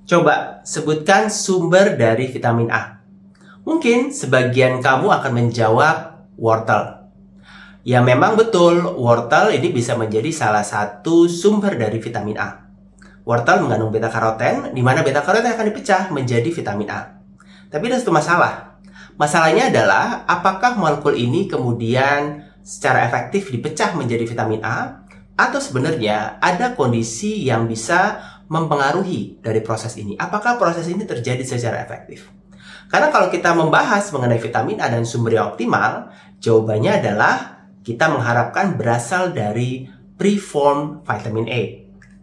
Coba sebutkan sumber dari vitamin A. Mungkin sebagian kamu akan menjawab wortel. Ya memang betul, wortel ini bisa menjadi salah satu sumber dari vitamin A. Wortel mengandung beta-karoten, di mana beta-karoten akan dipecah menjadi vitamin A. Tapi ada satu masalah. Masalahnya adalah apakah molekul ini kemudian secara efektif dipecah menjadi vitamin A, atau sebenarnya ada kondisi yang bisa mempengaruhi dari proses ini. Apakah proses ini terjadi secara efektif? Karena kalau kita membahas mengenai vitamin A dan sumber yang optimal, jawabannya adalah kita mengharapkan berasal dari preformed vitamin A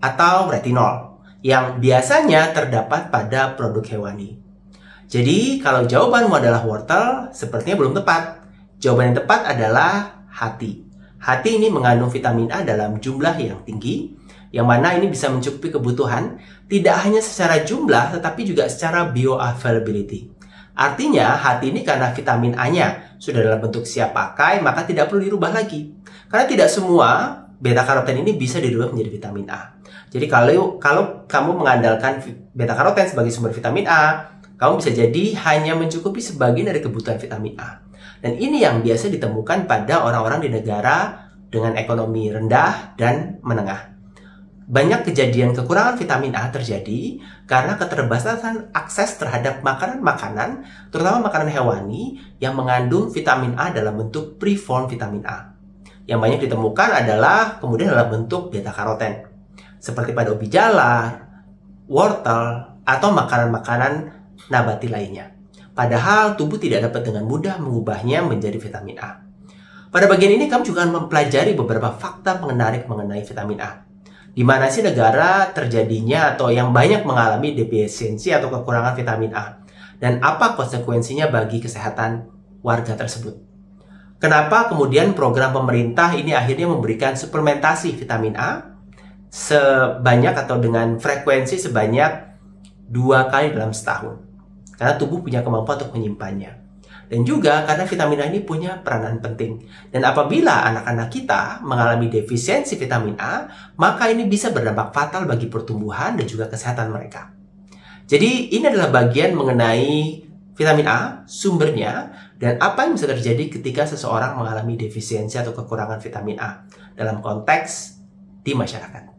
atau retinol yang biasanya terdapat pada produk hewani. Jadi kalau jawabanmu adalah wortel, sepertinya belum tepat. Jawaban yang tepat adalah hati. Hati ini mengandung vitamin A dalam jumlah yang tinggi, yang mana ini bisa mencukupi kebutuhan tidak hanya secara jumlah tetapi juga secara bioavailability. Artinya hati ini karena vitamin A-nya sudah dalam bentuk siap pakai, maka tidak perlu dirubah lagi. Karena tidak semua beta-karoten ini bisa dirubah menjadi vitamin A. Jadi kalau kamu mengandalkan beta-karoten sebagai sumber vitamin A, kamu bisa jadi hanya mencukupi sebagian dari kebutuhan vitamin A. Dan ini yang biasa ditemukan pada orang-orang di negara dengan ekonomi rendah dan menengah. Banyak kejadian kekurangan vitamin A terjadi karena keterbatasan akses terhadap makanan-makanan, terutama makanan hewani yang mengandung vitamin A dalam bentuk preformed vitamin A. Yang banyak ditemukan adalah kemudian dalam bentuk beta-karoten, seperti pada ubi jalar, wortel, atau makanan-makanan nabati lainnya. Padahal tubuh tidak dapat dengan mudah mengubahnya menjadi vitamin A. Pada bagian ini kamu juga akan mempelajari beberapa fakta menarik mengenai vitamin A. Di mana sih negara terjadinya atau yang banyak mengalami defisiensi atau kekurangan vitamin A? Dan apa konsekuensinya bagi kesehatan warga tersebut? Kenapa kemudian program pemerintah ini akhirnya memberikan suplementasi vitamin A sebanyak atau dengan frekuensi sebanyak 2 kali dalam setahun? Karena tubuh punya kemampuan untuk menyimpannya. Dan juga karena vitamin A ini punya peranan penting. Dan apabila anak-anak kita mengalami defisiensi vitamin A, maka ini bisa berdampak fatal bagi pertumbuhan dan juga kesehatan mereka. Jadi ini adalah bagian mengenai vitamin A, sumbernya, dan apa yang bisa terjadi ketika seseorang mengalami defisiensi atau kekurangan vitamin A dalam konteks di masyarakat.